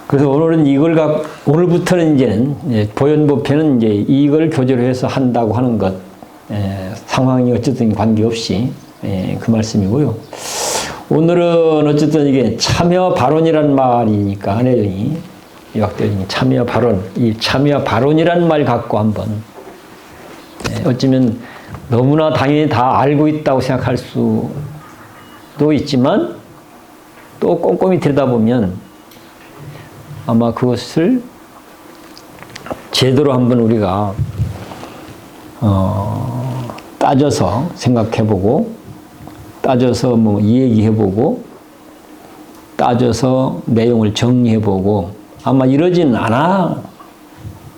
그래서 오늘부터는 이제 보현법회는 이제 이걸 교재로 해서 한다고 하는 것, 상황이 어쨌든 관계없이 그 말씀이고요. 오늘은 어쨌든 이게 참여 발언이란 말이니까 내용이 요약되는 참여 발언, 이 참여 발언이란 말 갖고 한번 어쩌면 너무나 당연히 다 알고 있다고 생각할 수도 있지만 또 꼼꼼히 들여다보면 아마 그것을 제대로 한번 우리가 따져서 생각해보고 따져서 뭐 이야기해보고 따져서 내용을 정리해보고 아마 이러지는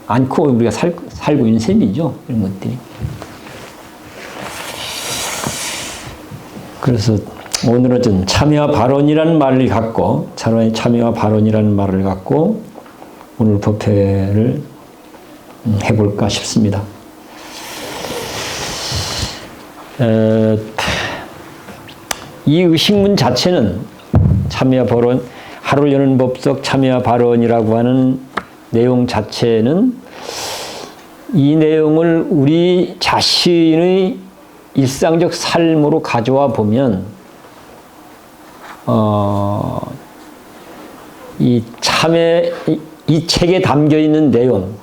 않고 우리가 살고 있는 셈이죠. 이런 것들이. 그래서 오늘은 좀 참여와 발언이라는 말을 갖고 참여와 발언이라는 말을 갖고 오늘 법회를 해볼까 싶습니다. 이 의식문 자체는 참여와 발언, 하루를 여는 법석 참여와 발언이라고 하는 내용 자체는 이 내용을 우리 자신의 일상적 삶으로 가져와 보면 이 책에 담겨 있는 내용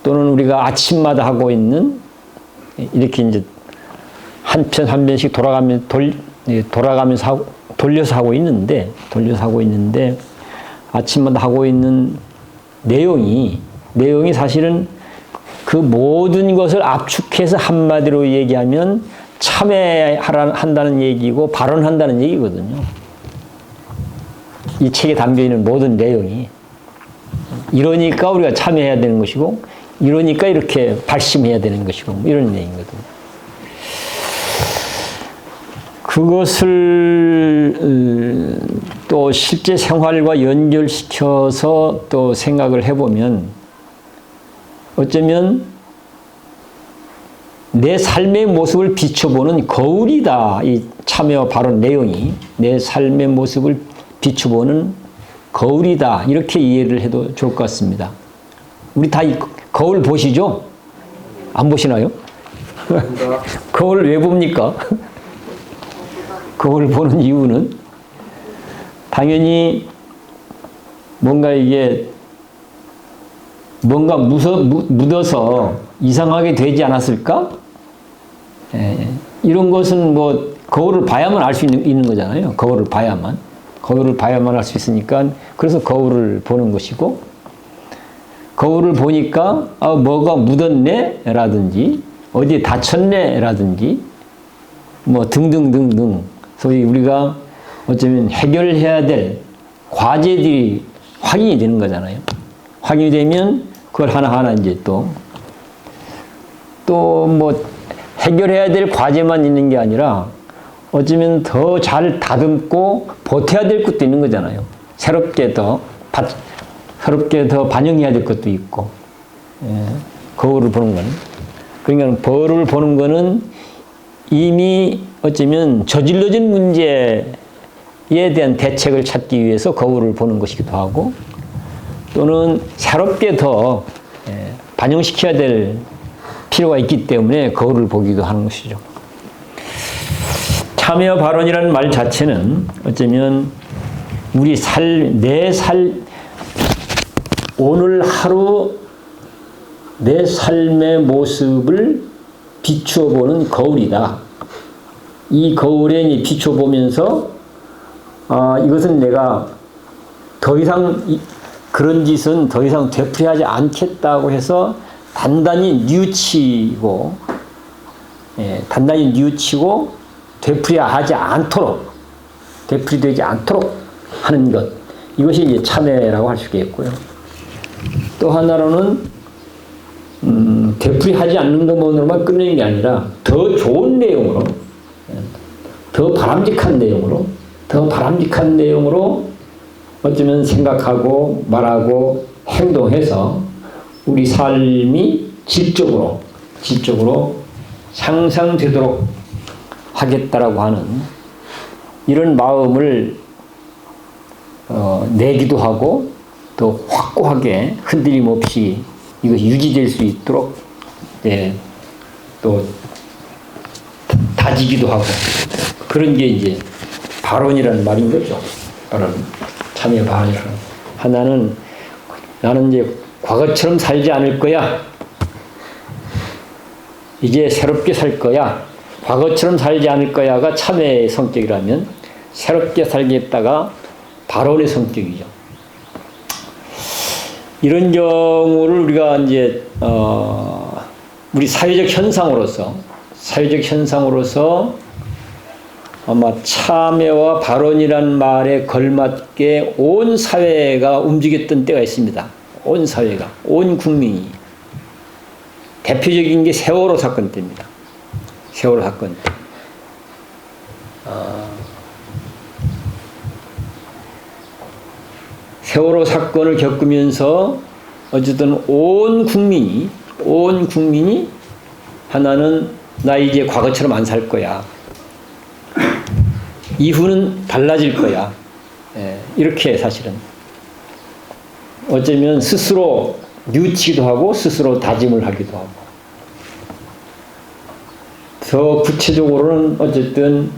또는 우리가 아침마다 하고 있는 이렇게 이제 한 편 한 편씩 돌아가면서 돌려서 하고 있는데 아침마다 하고 있는 내용이 사실은 그 모든 것을 압축해서 한마디로 얘기하면 참여한다는 얘기고 발언한다는 얘기거든요. 이 책에 담겨있는 모든 내용이. 이러니까 우리가 참여해야 되는 것이고 이러니까 이렇게 발심해야 되는 것이고 이런 얘기거든요. 그것을 또 실제 생활과 연결시켜서 또 생각을 해보면 어쩌면 내 삶의 모습을 비춰보는 거울이다. 이 참여 발언 내용이 내 삶의 모습을 비춰보는 거울이다. 이렇게 이해를 해도 좋을 것 같습니다. 우리 다 이 거울 보시죠? 안 보시나요? 거울 왜 봅니까? 거울 보는 이유는 당연히 뭔가 이게 뭔가 묻어서 이상하게 되지 않았을까? 이런 것은 뭐 거울을 봐야만 알 수 있는 거잖아요. 거울을 봐야만 알 수 있으니까 그래서 거울을 보는 것이고 거울을 보니까 뭐가 묻었네 라든지 어디에 다쳤네 라든지 뭐 등등등등 소위 우리가 어쩌면 해결해야 될 과제들이 확인이 되는 거잖아요. 확인이 되면 그걸 하나하나 이제 또 뭐 해결해야 될 과제만 있는 게 아니라 어쩌면 더 잘 다듬고 보태야 될 것도 있는 거잖아요. 새롭게 더 반영해야 될 것도 있고. 거울을 보는 거는. 그러니까 거울을 보는 거는 이미 어쩌면 저질러진 문제에 대한 대책을 찾기 위해서 거울을 보는 것이기도 하고 또는 새롭게 더 반영시켜야 될 필요가 있기 때문에 거울을 보기도 하는 것이죠. 참여 발언이라는 말 자체는 어쩌면 우리 오늘 하루 내 삶의 모습을 비추어보는 거울이다. 이 거울에 비춰보면서 이것은 내가 더 이상 그런 짓은 더 이상 되풀이하지 않겠다고 해서 단단히 뉘우치고 되풀이되지 않도록 하는 것. 이것이 이제 참회라고 할 수 있겠고요. 또 하나로는 되풀이하지 않는 것만으로만 끝내는 게 아니라 더 좋은 내용으로, 더 바람직한 내용으로 어쩌면 생각하고 말하고 행동해서 우리 삶이 질적으로 향상되도록 하겠다라고 하는 이런 마음을 내기도 하고 또 확고하게 흔들림 없이 이것이 유지될 수 있도록 또 다지기도 하고 그런 게 이제 발언이라는 말인 거죠. 발언, 참여 발언이라는. 하나는 나는 이제 과거처럼 살지 않을 거야. 이제 새롭게 살 거야. 과거처럼 살지 않을 거야가 참회의 성격이라면 새롭게 살겠다가 발언의 성격이죠. 이런 경우를 우리가 이제 우리 사회적 현상으로서 아마 참회와 발언이란 말에 걸맞게 온 사회가 움직였던 때가 있습니다. 온 사회가, 온 국민이. 대표적인 게 세월호 사건 때입니다. 세월호 사건 때. 세월호 사건을 겪으면서 어쨌든 온 국민이 하나는 나 이제 과거처럼 안 살 거야. 이후는 달라질 거야. 이렇게 사실은 어쩌면 스스로 뉘우치기도 하고 스스로 다짐을 하기도 하고 더 구체적으로는 어쨌든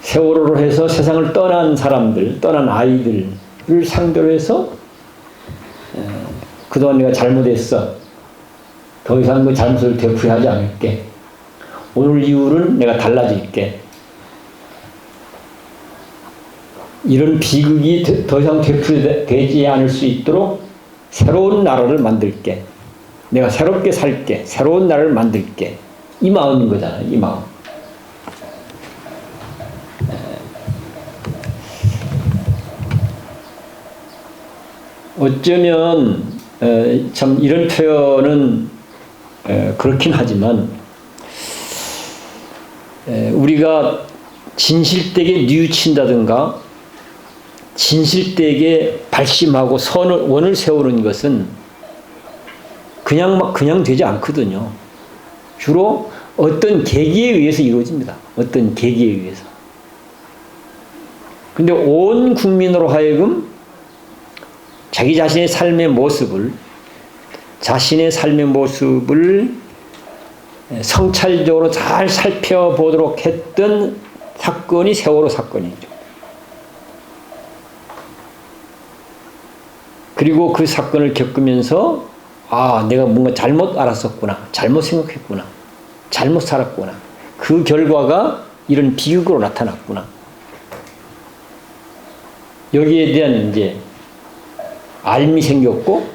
세월호로 해서 세상을 떠난 사람들, 떠난 아이들을 상대로 해서 그동안 내가 잘못했어. 더 이상 그 잘못을 되풀이하지 않을게. 오늘 이후는 내가 달라질게. 이런 비극이 더 이상 되풀이되지 않을 수 있도록 새로운 나라를 만들게. 내가 새롭게 살게. 새로운 나라를 만들게. 이 마음인 거잖아요. 이 마음. 어쩌면 참 이런 표현은 그렇긴 하지만 우리가 진실되게 뉘우친다든가 진실되게 발심하고 원을 세우는 것은 그냥 되지 않거든요. 주로 어떤 계기에 의해서 이루어집니다. 어떤 계기에 의해서. 근데 온 국민으로 하여금 자기 자신의 삶의 모습을 성찰적으로 잘 살펴보도록 했던 사건이 세월호 사건이죠. 그리고 그 사건을 겪으면서 내가 뭔가 잘못 알았었구나. 잘못 생각했구나. 잘못 살았구나. 그 결과가 이런 비극으로 나타났구나. 여기에 대한 이제 알미 생겼고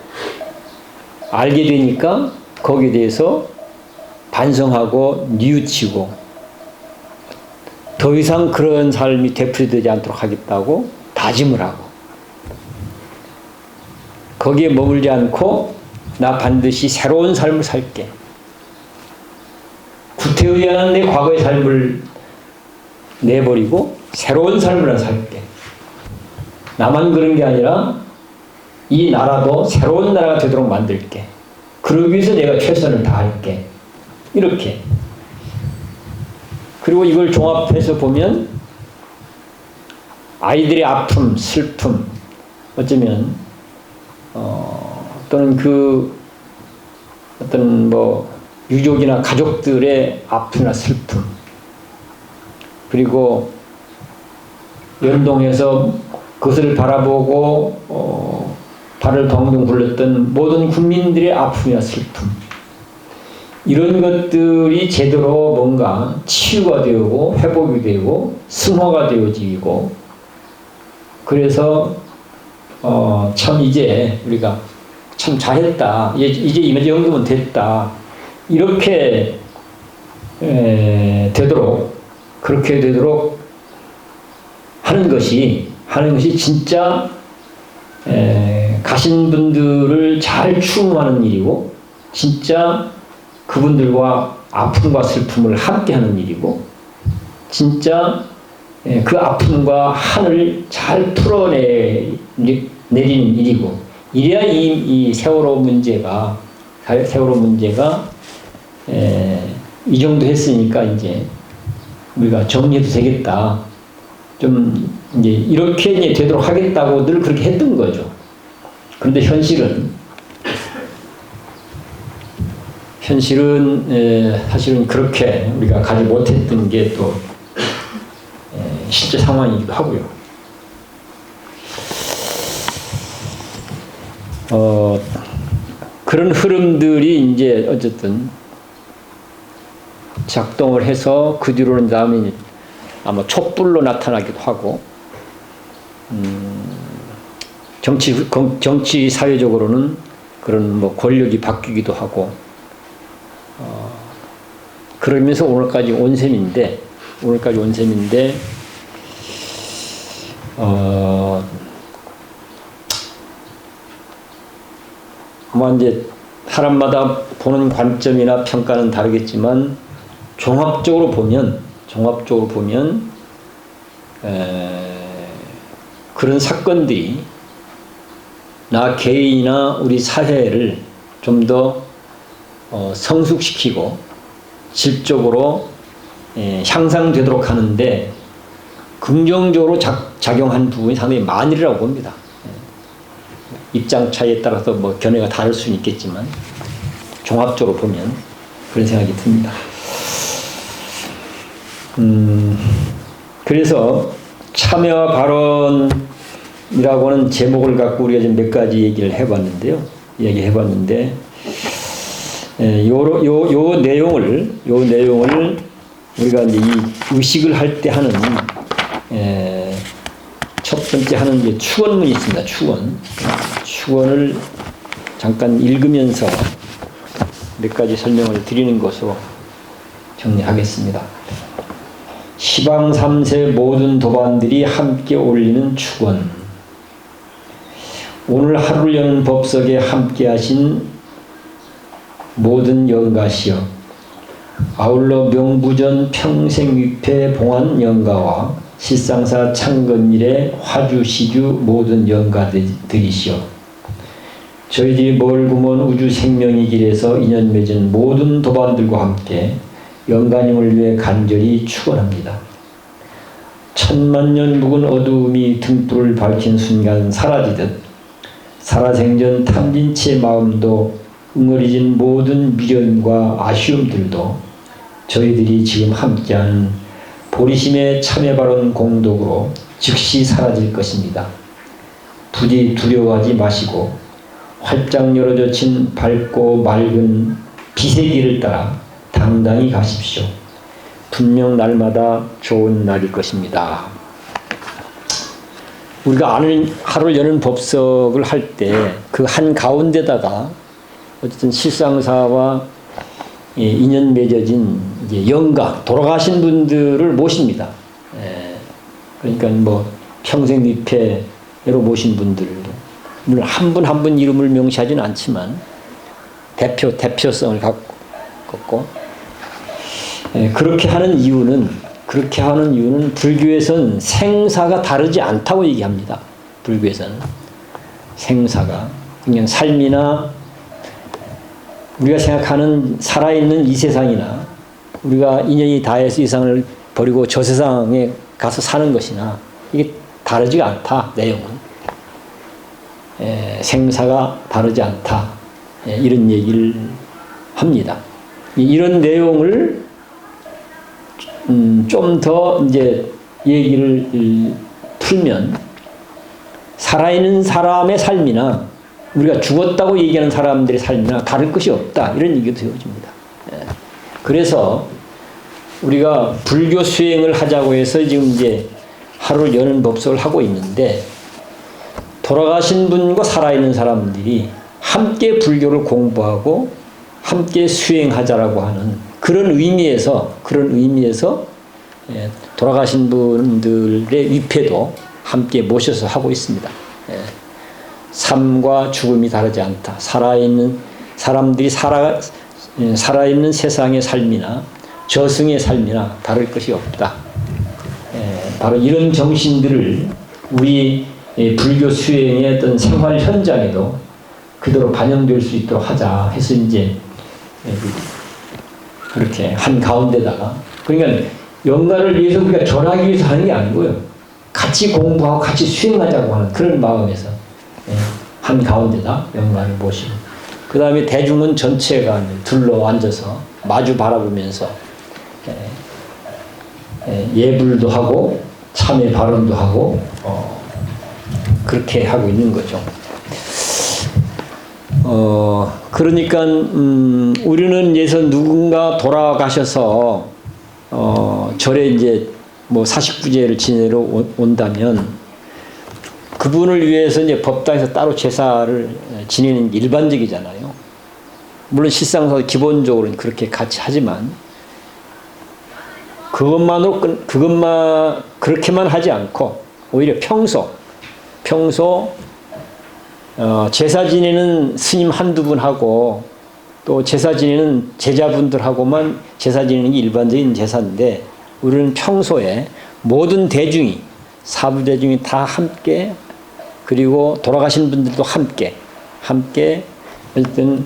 알게 되니까 거기에 대해서 반성하고 뉘우치고 더 이상 그런 삶이 되풀이되지 않도록 하겠다고 다짐을 하고 거기에 머물지 않고 나 반드시 새로운 삶을 살게. 구태의연한 내 과거의 삶을 내버리고 새로운 삶을 살게. 나만 그런 게 아니라 이 나라도 새로운 나라가 되도록 만들게. 그러기 위해서 내가 최선을 다할게. 이렇게. 그리고 이걸 종합해서 보면 아이들의 아픔, 슬픔, 어쩌면 또는 어떤 유족이나 가족들의 아픔이나 슬픔, 그리고 연동해서 그것을 바라보고 발을 덩덩 굴렸던 모든 국민들의 아픔이나 슬픔, 이런 것들이 제대로 뭔가 치유가 되고 회복이 되고 승화가 되어지고, 그래서 참 이제 우리가 참 잘했다, 이제 이 정도면 됐다, 이렇게 그렇게 되도록 하는 것이 진짜 가신 분들을 잘 추모하는 일이고, 진짜 그분들과 아픔과 슬픔을 함께 하는 일이고, 진짜 그 아픔과 한을 잘 풀어내리는 일이고, 이래야 이 세월호 문제가 이 정도 했으니까 이제 우리가 정리해도 되겠다. 좀 이제 이렇게 이제 되도록 하겠다고 늘 그렇게 했던 거죠. 그런데 현실은 사실은 그렇게 우리가 가지 못했던 게 또 실제 상황이기도 하고요. 그런 흐름들이 이제 어쨌든 작동을 해서 그 뒤로는 다음에 아마 촛불로 나타나기도 하고, 정치 사회적으로는 그런 뭐 권력이 바뀌기도 하고, 그러면서 오늘까지 온 셈인데, 아마 이제 사람마다 보는 관점이나 평가는 다르겠지만, 종합적으로 보면 그런 사건들이 나 개인이나 우리 사회를 좀 더 성숙시키고 질적으로 향상되도록 하는데 긍정적으로 작용한 부분이 상당히 많으리라고 봅니다. 입장 차이에 따라서 뭐 견해가 다를 수는 있겠지만 종합적으로 보면 그런 생각이 듭니다. 그래서 참여와 발언이라고 하는 제목을 갖고 우리가 지금 몇 가지 얘기를 해봤는데요. 요 내용을 우리가 이제 이 의식을 할 때 하는 첫 번째 하는 이제 축원문이 있습니다. 축원을 잠깐 읽으면서 몇 가지 설명을 드리는 것으로 정리하겠습니다. 시방 3세 모든 도반들이 함께 올리는 축원. 오늘 하루를 여는 법석에 함께 하신 모든 영가시여, 아울러 명부전 평생위패 봉한 영가와 실상사 창건일의 화주시주 모든 영가들이시여, 저희들이 멀구먼 우주 생명의 길에서 인연 맺은 모든 도반들과 함께 영가님을 위해 간절히 축원합니다. 천만년 묵은 어두움이 등불을 밝힌 순간 사라지듯 살아생전 탐진치의 마음도 응어리진 모든 미련과 아쉬움들도 저희들이 지금 함께하는 보리심의 참여발언 공덕으로 즉시 사라질 것입니다. 부디 두려워하지 마시고 활짝 열어젖힌 밝고 맑은 빛의 길을 따라 당당히 가십시오. 분명 날마다 좋은 날일 것입니다. 우리가 하루를 여는 법석을 할 때 그 한가운데다가 어쨌든 실상사와 인연 맺어진 이제 영가, 돌아가신 분들을 모십니다. 그러니까 뭐 평생 위패로 모신 분들도 물론 한 분 한 분 이름을 명시하지는 않지만 대표성을 갖고 그렇게 하는 이유는 불교에서는 생사가 다르지 않다고 얘기합니다. 불교에서는 생사가 그냥 삶이나 우리가 생각하는 살아있는 이 세상이나 우리가 인연이 다해서 이 세상을 버리고 저 세상에 가서 사는 것이나 이게 다르지가 않다. 내용은 생사가 다르지 않다. 이런 얘기를 합니다. 이런 내용을 좀 더 이제 얘기를 풀면 살아있는 사람의 삶이나 우리가 죽었다고 얘기하는 사람들의 삶이나 다를 것이 없다. 이런 얘기도 되어집니다. 그래서 우리가 불교 수행을 하자고 해서 지금 이제 하루를 여는 법석을 하고 있는데 돌아가신 분과 살아있는 사람들이 함께 불교를 공부하고 함께 수행하자라고 하는 그런 의미에서 돌아가신 분들의 위패도 함께 모셔서 하고 있습니다. 삶과 죽음이 다르지 않다. 살아있는 사람들이 살아있는 세상의 삶이나 저승의 삶이나 다를 것이 없다. 바로 이런 정신들을 우리 불교 수행의 어떤 생활 현장에도 그대로 반영될 수 있도록 하자 해서 이제 그렇게 한 가운데다가 그러니까 영가를 위해서 우리가 전하기 위해서 하는 게 아니고요. 같이 공부하고 같이 수행하자고 하는 그런 마음에서 한 가운데다 영광을 모시고, 그 다음에 대중은 전체가 둘러 앉아서 마주 바라보면서 예불도 하고 참회 발언도 하고 그렇게 하고 있는 거죠. 그러니까 우리는 예선 누군가 돌아가셔서 절에 이제 뭐 49제를 지내러 온다면 그분을 위해서 이제 법당에서 따로 제사를 지내는 게 일반적이잖아요. 물론 실상서 기본적으로는 그렇게 같이 하지만 그렇게만 하지 않고 오히려 평소 제사 지내는 스님 한두 분하고 또 제사 지내는 제자분들하고만 제사 지내는 게 일반적인 제사인데, 우리는 평소에 모든 대중이, 사부대중이 다 함께, 그리고 돌아가신 분들도 함께 일단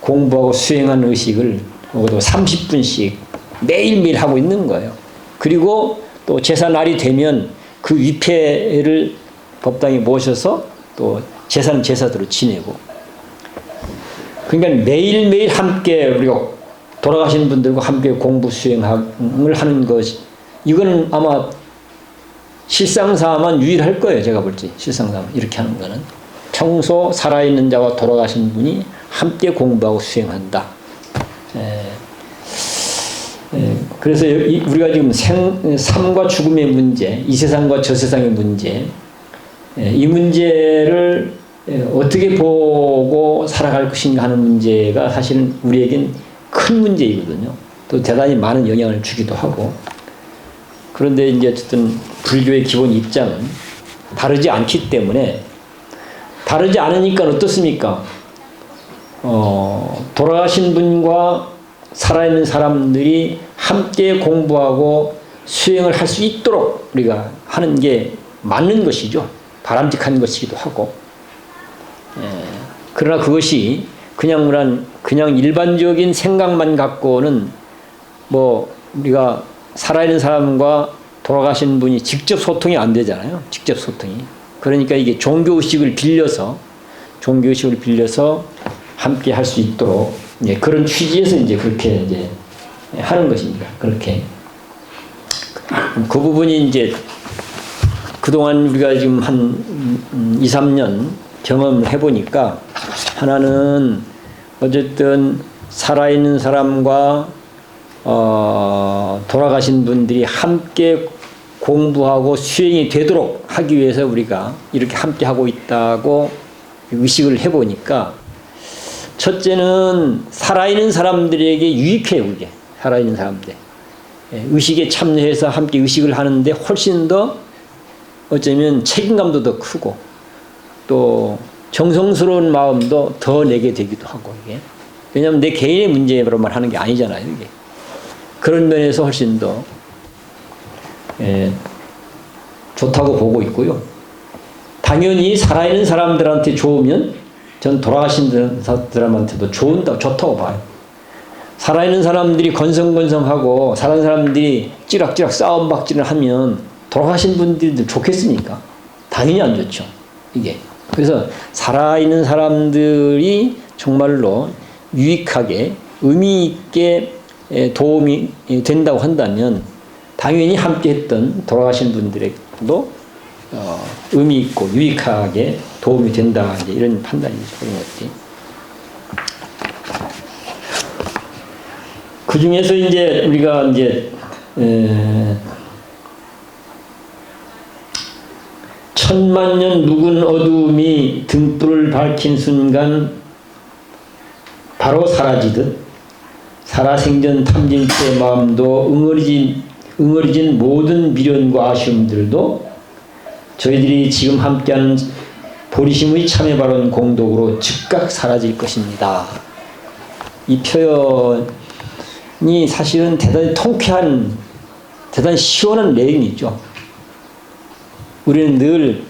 공부하고 수행하는 의식을 30분씩 매일매일 하고 있는 거예요. 그리고 또 제사 날이 되면 그 위패를 법당에 모셔서 또 제사는 제사대로 지내고, 그러니까 매일매일 함께 우리가 돌아가신 분들과 함께 공부 수행을 하는 것, 이거는 아마 실상사만 유일할 거예요. 제가 볼 때 실상사만 이렇게 하는 거는 평소 살아있는 자와 돌아가신 분이 함께 공부하고 수행한다. 그래서 우리가 지금 삶과 죽음의 문제, 이 세상과 저 세상의 문제, 이 문제를 어떻게 보고 살아갈 것인가 하는 문제가 사실은 우리에겐 큰 문제이거든요. 또 대단히 많은 영향을 주기도 하고. 그런데 이제 어쨌든 불교의 기본 입장은 다르지 않기 때문에, 다르지 않으니까 어떻습니까? 돌아가신 분과 살아있는 사람들이 함께 공부하고 수행을 할 수 있도록 우리가 하는 게 맞는 것이죠. 바람직한 것이기도 하고. 그러나 그것이 그냥 일반적인 생각만 갖고는 뭐 우리가 살아있는 사람과 돌아가신 분이 직접 소통이 안 되잖아요. 직접 소통이. 그러니까 이게 종교의식을 빌려서 함께 할 수 있도록 그런 취지에서 이제 그렇게 이제 하는 것입니다. 그렇게. 그 부분이 이제 그동안 우리가 지금 한 2, 3년 경험을 해보니까, 하나는 어쨌든 살아있는 사람과 돌아가신 분들이 함께 공부하고 수행이 되도록 하기 위해서 우리가 이렇게 함께 하고 있다고 의식을 해보니까, 첫째는 살아있는 사람들에게 유익해요. 그게 살아있는 사람들 의식에 참여해서 함께 의식을 하는데 훨씬 더 어쩌면 책임감도 더 크고 또 정성스러운 마음도 더 내게 되기도 하고, 이게 왜냐하면 내 개인의 문제로만 하는 게 아니잖아요. 이게 그런 면에서 훨씬 더 좋다고 보고 있고요. 당연히 살아있는 사람들한테 좋으면 전 돌아가신 사람한테도 좋다고 봐요. 살아있는 사람들이 건성건성하고 살아있는 사람들이 찌락찌락 싸움박질을 하면 돌아가신 분들도 좋겠습니까? 당연히 안 좋죠. 이게. 그래서 살아있는 사람들이 정말로 유익하게 의미 있게 도움이 된다고 한다면 당연히 함께 했던 돌아가신 분들에게도 의미 있고 유익하게 도움이 된다, 이제 이런 판단이죠. 그런 것들이. 그 중에서 이제 우리가 이제 천만년 묵은 어두움이 등불을 밝힌 순간 바로 사라지듯 살아생전 탐진치의 마음도 응어리진 모든 미련과 아쉬움들도 저희들이 지금 함께하는 보리심의 참여발언 공덕으로 즉각 사라질 것입니다. 이 표현이 사실은 대단히 통쾌한, 대단히 시원한 내용이죠. 우리는 늘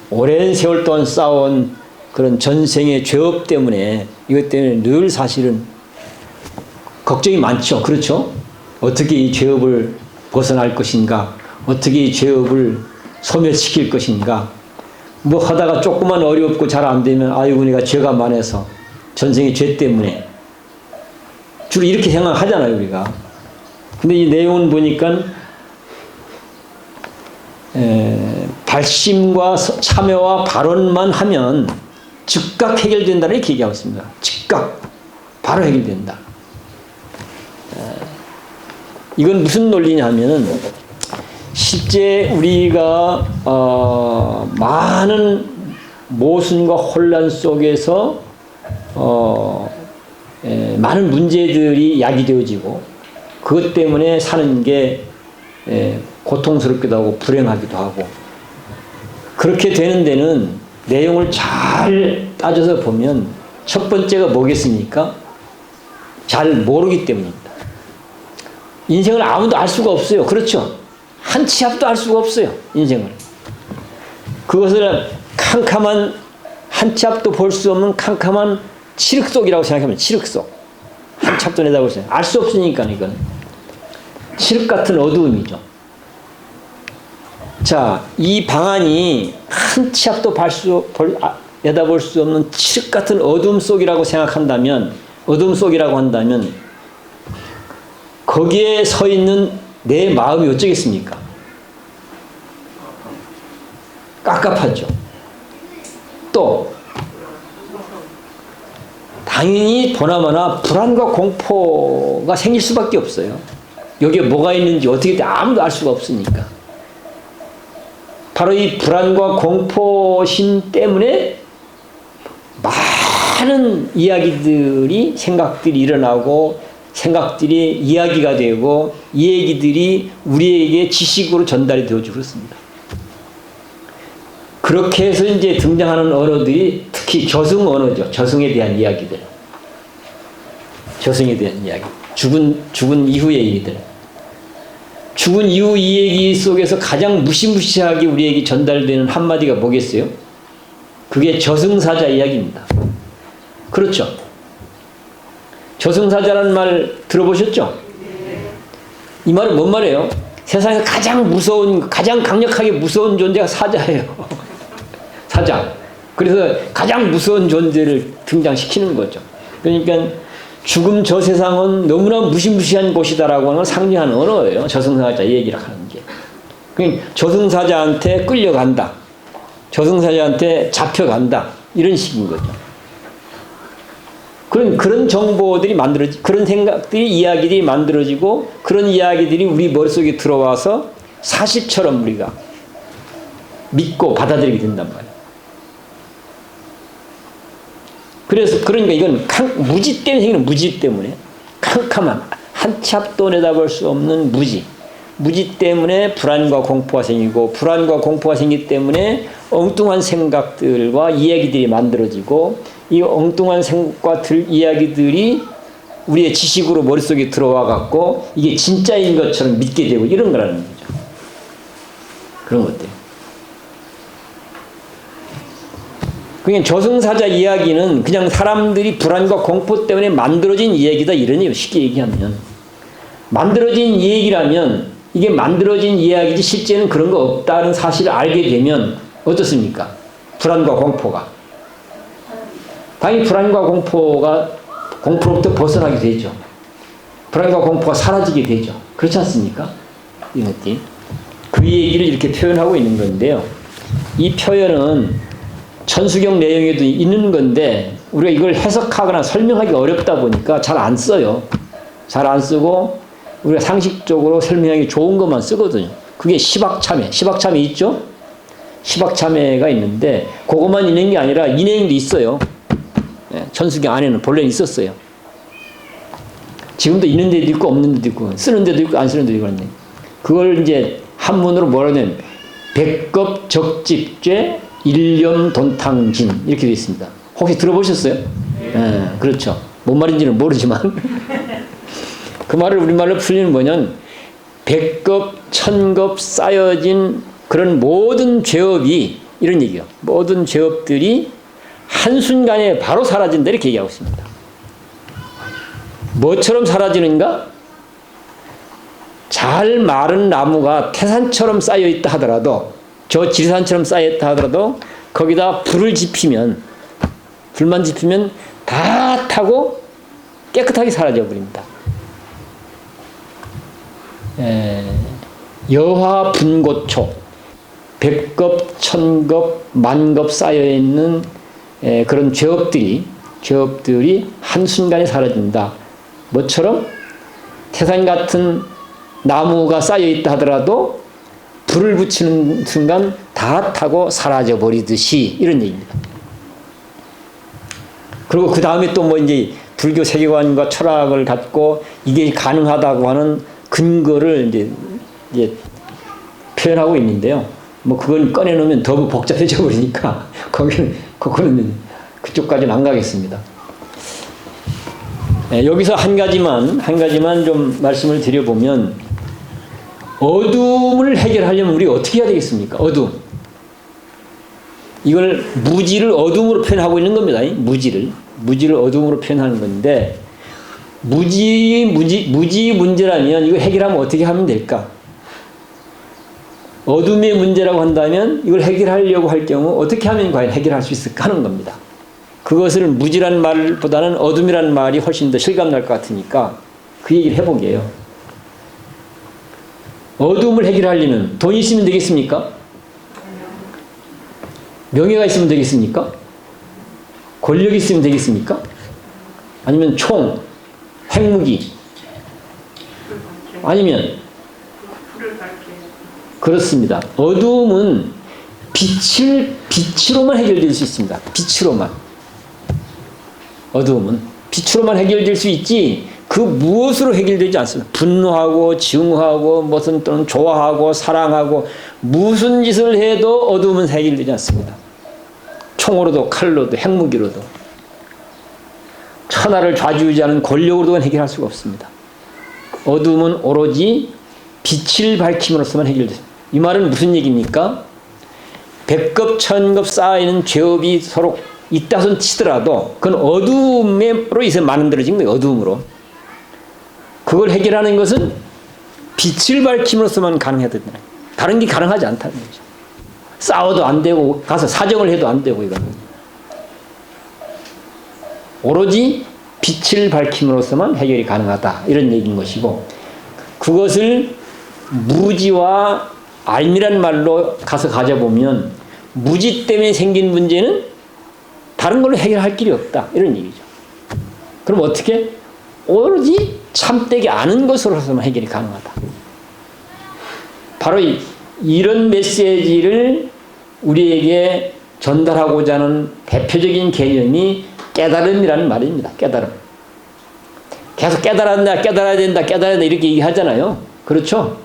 오랜 세월 동안 쌓아온 그런 전생의 죄업 때문에, 이것 때문에 늘 사실은 걱정이 많죠. 그렇죠? 어떻게 이 죄업을 벗어날 것인가? 어떻게 이 죄업을 소멸시킬 것인가? 뭐 하다가 조금만 어렵고 잘 안 되면 아이고 내가 죄가 많아서 전생의 죄 때문에 주로 이렇게 생각하잖아요 우리가. 근데 이 내용을 보니까 발심과 참여와 발언만 하면 즉각 해결된다 이렇게 얘기하고 있습니다. 즉각 바로 해결된다. 이건 무슨 논리냐 하면은 실제 우리가 많은 모순과 혼란 속에서 많은 문제들이 야기되어지고 그것 때문에 사는 게 고통스럽기도 하고 불행하기도 하고 그렇게 되는 데는 내용을 잘 따져서 보면 첫 번째가 뭐겠습니까? 잘 모르기 때문입니다. 인생을 아무도 알 수가 없어요. 그렇죠? 한 치 앞도 알 수가 없어요. 인생을. 그것을 캄캄한 한 치 앞도 볼 수 없는 캄캄한 칠흑 속이라고 생각하면 칠흑 속. 한 치 앞도 내다볼 수 알 수 없으니까 이건. 칠흑 같은 어두움이죠. 자, 이 방안이 한 치 앞도 내다볼 수 없는 칠흑 같은 어둠 속이라고 생각한다면, 어둠 속이라고 한다면, 거기에 서 있는 내 마음이 어쩌겠습니까? 깝깝하죠. 또, 당연히 보나마나 불안과 공포가 생길 수밖에 없어요. 여기에 뭐가 있는지 어떻게 아무도 알 수가 없으니까. 바로 이 불안과 공포심 때문에 많은 이야기들이, 생각들이 일어나고 생각들이 이야기가 되고 이 얘기들이 우리에게 지식으로 전달이 되어지고 그렇습니다. 그렇게 해서 이제 등장하는 언어들이 특히 저승 언어죠. 저승에 대한 이야기들. 저승에 대한 이야기. 죽은 이후의 얘기들. 죽은 이후 이 얘기 속에서 가장 무시무시하게 우리에게 전달되는 한마디가 뭐겠어요? 그게 저승사자 이야기입니다. 그렇죠? 저승사자라는 말 들어보셨죠? 이 말은 뭔 말이에요? 세상에서 가장 무서운, 가장 강력하게 무서운 존재가 사자예요. 사자. 그래서 가장 무서운 존재를 등장시키는 거죠. 그러니까 죽음 저 세상은 너무나 무시무시한 곳이다라고 하는 걸 상징하는 언어예요. 저승사자 얘기를 하는 게. 그러니까 저승사자한테 끌려간다. 저승사자한테 잡혀간다. 이런 식인 거죠. 그런 정보들이 그런 생각들이, 이야기들이 만들어지고 그런 이야기들이 우리 머릿속에 들어와서 사실처럼 우리가 믿고 받아들이게 된단 말이에요. 그러니까 이건 무지 때문에 생기는 무지 때문에 캄캄한 한 치 앞도 내다볼 수 없는 무지 때문에 불안과 공포가 생기고 불안과 공포가 생기기 때문에 엉뚱한 생각들과 이야기들이 만들어지고 이 엉뚱한 생각과 이야기들이 우리의 지식으로 머릿속에 들어와 갖고 이게 진짜인 것처럼 믿게 되고 이런 거라는 거죠. 그런 것들. 그냥 저승사자 이야기는 그냥 사람들이 불안과 공포 때문에 만들어진 이야기다 이런 얘기예요. 쉽게 얘기하면. 만들어진 이야기라면 이게 만들어진 이야기지 실제는 그런 거 없다는 사실을 알게 되면 어떻습니까? 불안과 공포가. 당연히 불안과 공포로부터 벗어나게 되죠. 불안과 공포가 사라지게 되죠. 그렇지 않습니까? 이것들이. 그 얘기를 이렇게 표현하고 있는 건데요. 이 표현은 천수경 내용에도 있는 건데 우리가 이걸 해석하거나 설명하기 어렵다 보니까 잘 안 써요. 잘 안 쓰고 우리가 상식적으로 설명하기 좋은 것만 쓰거든요. 그게 시박참회. 시박참회 있죠? 시박참회가 있는데 그것만 있는 게 아니라 이 내용도 있어요. 천수경 안에는 본래는 있었어요. 지금도 있는 데도 있고 없는 데도 있고 쓰는 데도 있고 안 쓰는 데도 있고 그런데 그걸 이제 한문으로 뭐라 하냐면 백겁적집죄 일념돈탕진 이렇게 되어 있습니다. 혹시 들어보셨어요? 네, 그렇죠. 뭔 말인지는 모르지만 그 말을 우리말로 풀리는 뭐냐면 백겁, 천겁 쌓여진 그런 모든 죄업이 이런 얘기예요. 모든 죄업들이 한순간에 바로 사라진다 이렇게 얘기하고 있습니다. 뭐처럼 사라지는가? 잘 마른 나무가 태산처럼 쌓여있다 하더라도 저 지리산처럼 쌓여있다 하더라도 거기다 불만 지피면 다 타고 깨끗하게 사라져 버립니다. 여화 분고초, 100겁, 1000겁, 10,000겁 쌓여있는 그런 죄업들이 한순간에 사라진다. 뭐처럼? 태산 같은 나무가 쌓여있다 하더라도 불을 붙이는 순간 다 타고 사라져 버리듯이, 이런 얘기입니다. 그리고 그 다음에 또 뭐 이제 불교 세계관과 철학을 갖고 이게 가능하다고 하는 근거를 이제 표현하고 있는데요. 뭐 그건 꺼내놓으면 더 복잡해져 버리니까 그거는 그쪽까지는 안 가겠습니다. 여기서 한 가지만 좀 말씀을 드려보면, 어둠을 해결하려면 우리가 어떻게 해야 되겠습니까? 어둠. 이걸 무지를 어둠으로 표현하고 있는 겁니다. 무지를 어둠으로 표현하는 건데, 무지 문제라면 이거 해결하면 어떻게 하면 될까? 어둠의 문제라고 한다면 이걸 해결하려고 할 경우 어떻게 하면 과연 해결할 수 있을까 하는 겁니다. 그것을 무지란 말보다는 어둠이란 말이 훨씬 더 실감날 것 같으니까 그 얘기를 해보게요. 어둠을 해결하려면 돈이 있으면 되겠습니까? 명예가 있으면 되겠습니까? 권력이 있으면 되겠습니까? 아니면 총, 핵무기, 아니면 그렇습니다. 어둠은 빛으로만 해결될 수 있습니다. 빛으로만. 어둠은 빛으로만 해결될 수 있지 그 무엇으로 해결되지 않습니다. 분노하고 증오하고 무슨 또는 좋아하고 사랑하고 무슨 짓을 해도 어둠은 해결되지 않습니다. 총으로도 칼로도 핵무기로도 천하를 좌지우지하는 권력으로도 해결할 수가 없습니다. 어둠은 오로지 빛을 밝힘으로써만 해결됩니다. 이 말은 무슨 얘기입니까? 100겁, 1000겁 쌓여있는 죄업이 서로 있다손 치더라도 그건 어둠으로 인해서 만들어진 거예요. 어둠으로. 그걸 해결하는 것은 빛을 밝힘으로써만 가능해야 된다. 다른 게 가능하지 않다는 거죠. 싸워도 안 되고 가서 사정을 해도 안 되고 이거는. 오로지 빛을 밝힘으로써만 해결이 가능하다. 이런 얘기인 것이고, 그것을 무지와 알미란 말로 가서 가져보면 무지 때문에 생긴 문제는 다른 걸로 해결할 길이 없다. 이런 얘기죠. 그럼 어떻게? 오로지 참되게 아는 것으로서만 해결이 가능하다. 바로 이런 메시지를 우리에게 전달하고자 하는 대표적인 개념이 깨달음이라는 말입니다. 깨달음. 계속 깨달아야 된다 이렇게 얘기하잖아요. 그렇죠?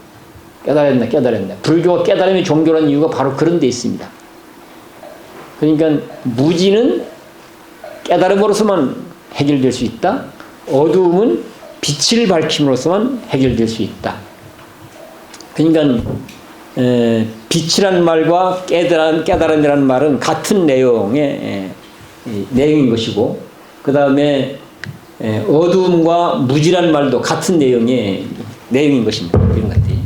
깨달아야 된다. 불교가 깨달음이 종교라는 이유가 바로 그런 데 있습니다. 그러니까 무지는 깨달음으로서만 해결될 수 있다. 어두움은 빛을 밝힘으로써만 해결될 수 있다. 그러니까 빛이란 말과 깨달음이라는 말은 같은 내용의 내용인 것이고, 그 다음에 어두움과 무지란 말도 같은 내용의 내용인 것입니다. 이런 것들이.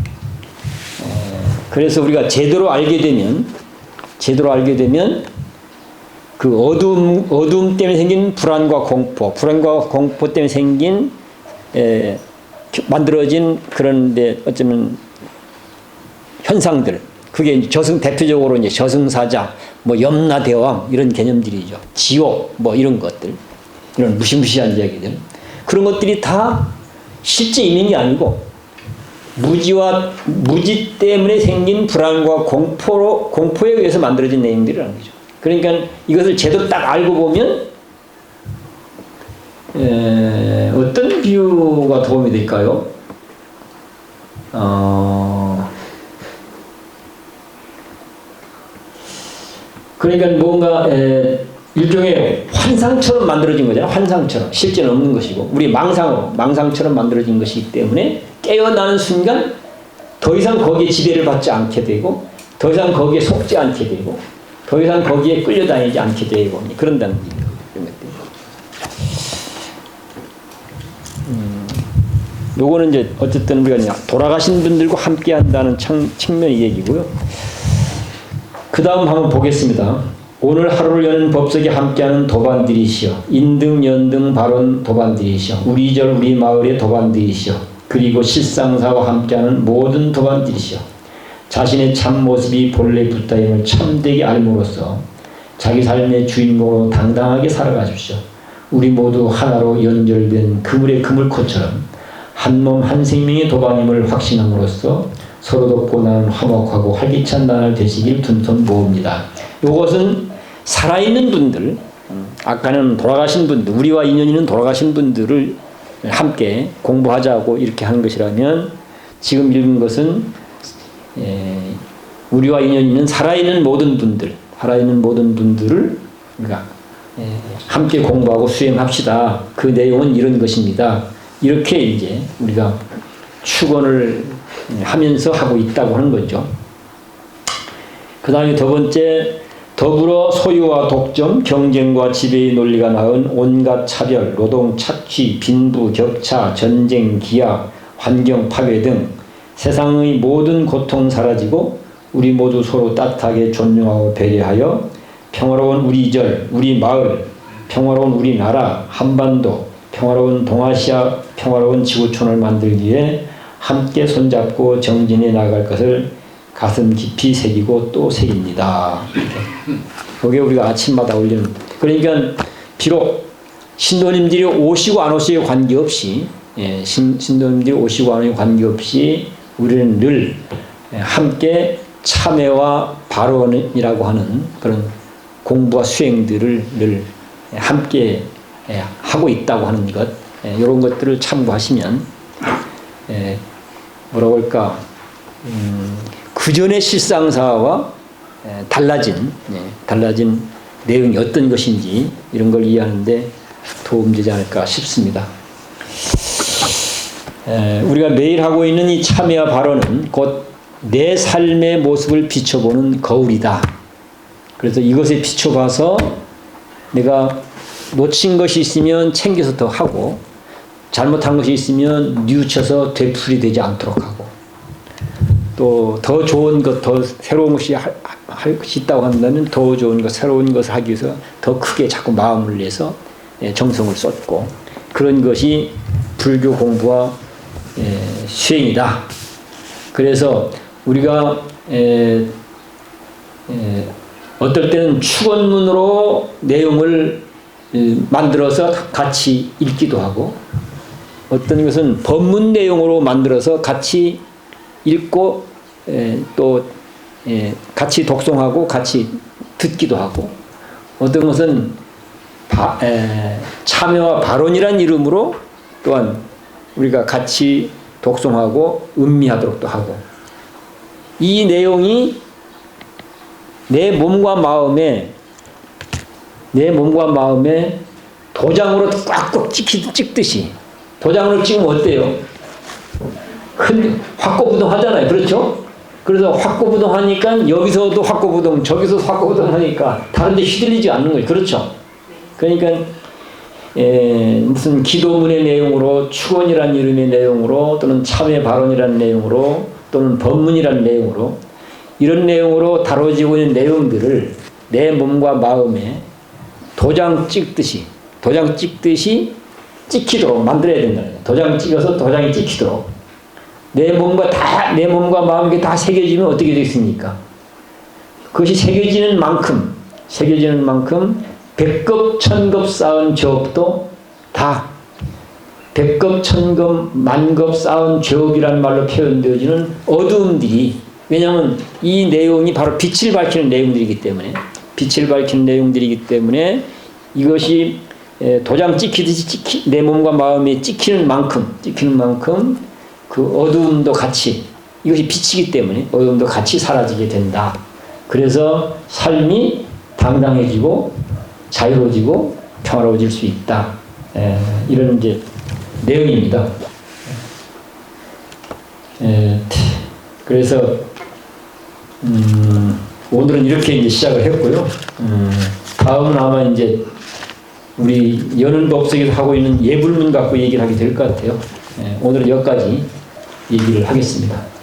그래서 우리가 제대로 알게 되면 그 어두움 때문에 생긴 불안과 공포 때문에 생긴 만들어진 그런데 어쩌면 현상들, 그게 대표적으로 이제 저승사자, 뭐 염라대왕 이런 개념들이죠. 지옥 뭐 이런 것들, 이런 무시무시한 이야기들, 그런 것들이 다 실제 있는 게 아니고 무지 때문에 생긴 불안과 공포에 의해서 만들어진 내용들이라는 거죠. 그러니까 이것을 제대로 딱 알고 보면 어떤 비유가 도움이 될까요? 그러니까 뭔가 일종의 환상처럼 만들어진 거잖아요. 환상처럼. 실제는 없는 것이고 우리 망상처럼 만들어진 것이기 때문에 깨어나는 순간 더 이상 거기에 지배를 받지 않게 되고, 더 이상 거기에 속지 않게 되고, 더 이상 거기에 끌려다니지 않게 되고, 그런다는 얘기예요. 요거는 이제 어쨌든 우리가 그냥 돌아가신 분들과 함께 한다는 측면의 얘기고요. 그 다음 한번 보겠습니다. 오늘 하루를 여는 법석에 함께하는 도반들이시여, 인등, 연등, 발언 도반들이시여, 우리 절 우리 마을의 도반들이시여, 그리고 실상사와 함께하는 모든 도반들이시여, 자신의 참모습이 본래 붓다임을 참되게 알므로써 자기 삶의 주인공으로 당당하게 살아가십시오. 우리 모두 하나로 연결된 그물의 그물코처럼 한 몸 한 생명의 도반임을 확신함으로써 서로 돕고 나는 화목하고 활기찬 나날 되시길 둔손 모읍니다. 이것은 살아있는 분들, 아까는 돌아가신 분들, 우리와 인연 있는 돌아가신 분들을 함께 공부하자고 이렇게 하는 것이라면, 지금 읽은 것은 우리와 인연 있는 살아있는 모든 분들을 우리가 함께 공부하고 수행합시다. 그 내용은 이런 것입니다. 이렇게 이제 우리가 축원을 하면서 하고 있다고 하는 거죠. 그 다음에 두 번째, 더불어 소유와 독점, 경쟁과 지배의 논리가 낳은 온갖 차별, 노동 착취, 빈부, 격차, 전쟁, 기아, 환경 파괴 등 세상의 모든 고통 사라지고 우리 모두 서로 따뜻하게 존중하고 배려하여 평화로운 우리 절, 우리 마을, 평화로운 우리나라, 한반도, 평화로운 동아시아, 평화로운 지구촌을 만들기 위해 함께 손잡고 정진해 나갈 것을 가슴 깊이 새기고 또 새깁니다. 그게 우리가 아침마다 올리는. 그러니까 비록 신도님들이 오시고 안 오시에 관계없이, 신도님들이 오시고 안 오시에 관계없이 우리는 늘 함께 참회와 발언이라고 하는 그런 공부와 수행들을 늘 함께 하고 있다고 하는 것, 이런 것들을 참고하시면 뭐라고 할까, 그 전의 실상사와 달라진 내용이 어떤 것인지 이런 걸 이해하는데 도움되지 않을까 싶습니다. 우리가 매일 하고 있는 이 참회와 발언은 곧 내 삶의 모습을 비춰보는 거울이다. 그래서 이것에 비춰봐서 내가 놓친 것이 있으면 챙겨서 더 하고, 잘못한 것이 있으면 뉘우쳐서 되풀이되지 않도록 하고, 또 더 좋은 것, 더 새로운 것이 할 것이 있다고 한다면 더 좋은 것, 새로운 것을 하기 위해서 더 크게 자꾸 마음을 내서 정성을 쏟고, 그런 것이 불교 공부와 수행이다. 그래서 우리가 어떨 때는 축원문으로 내용을 만들어서 같이 읽기도 하고, 어떤 것은 법문 내용으로 만들어서 같이 읽고 또 같이 독송하고 같이 듣기도 하고, 어떤 것은 참여와 발언이란 이름으로 또한 우리가 같이 독송하고 음미하도록도 하고, 이 내용이 내 몸과 마음에 도장으로 꽉꽉 찍듯이, 도장으로 찍으면 어때요? 확고부동 하잖아요. 그렇죠? 그래서 확고부동 하니까 여기서도 확고부동, 저기서도 확고부동 하니까 다른 데 휘둘리지 않는 거예요. 그렇죠? 그러니까 무슨 기도문의 내용으로, 축원이라는 이름의 내용으로, 또는 참회 발언이라는 내용으로, 또는 법문이라는 내용으로, 이런 내용으로 다뤄지고 있는 내용들을 내 몸과 마음에 도장 찍듯이 찍히도록 만들어야 된다. 도장 찍어서 도장이 찍히도록. 내 몸과 마음이 다 새겨지면 어떻게 되겠습니까? 그것이 새겨지는 만큼 백급 천급 쌓은 죄업도 다, 백급 천급 만급 쌓은 죄업이라는 말로 표현되어지는 어두움들이, 왜냐하면 이 내용이 바로 빛을 밝히는 내용들이기 때문에 이것이 도장 찍히듯이 내 몸과 마음에 찍히는 만큼 그 어두움도 같이, 이것이 빛이기 때문에 어두움도 같이 사라지게 된다. 그래서 삶이 당당해지고 자유로워지고 평화로워질 수 있다. 이런 이제 내용입니다. 그래서 오늘은 이렇게 이제 시작을 했고요. 다음은 아마 이제 우리 여는 법석에서 하고 있는 예불문 갖고 얘기를 하게 될 것 같아요. 오늘은 여기까지 얘기를 하겠습니다.